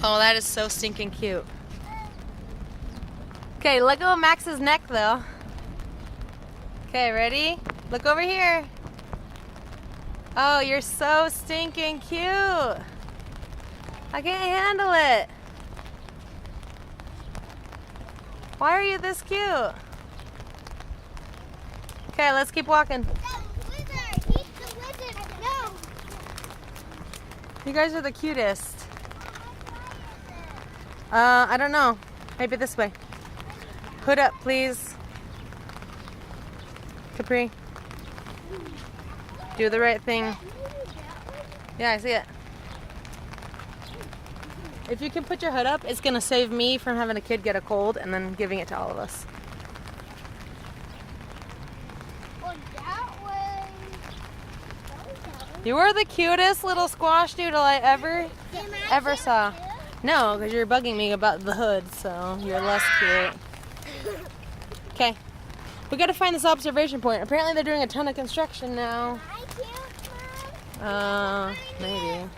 Oh, that is so stinking cute. Okay, let go of Max's neck though. Okay, ready? Look over here. Oh, you're so stinking cute. I can't handle it. Why are you this cute? Okay, let's keep walking. You guys are the cutest. I don't know. Maybe this way. Hood up, please. Capri. Do the right thing. Yeah, I see it. If you can put your hood up, it's gonna save me from having a kid get a cold and then giving it to all of us. You are the cutest little squash doodle I ever saw. No, because you're bugging me about the hood, so you're less cute. Okay, we gotta find this observation point. Apparently they're doing a ton of construction now. Maybe.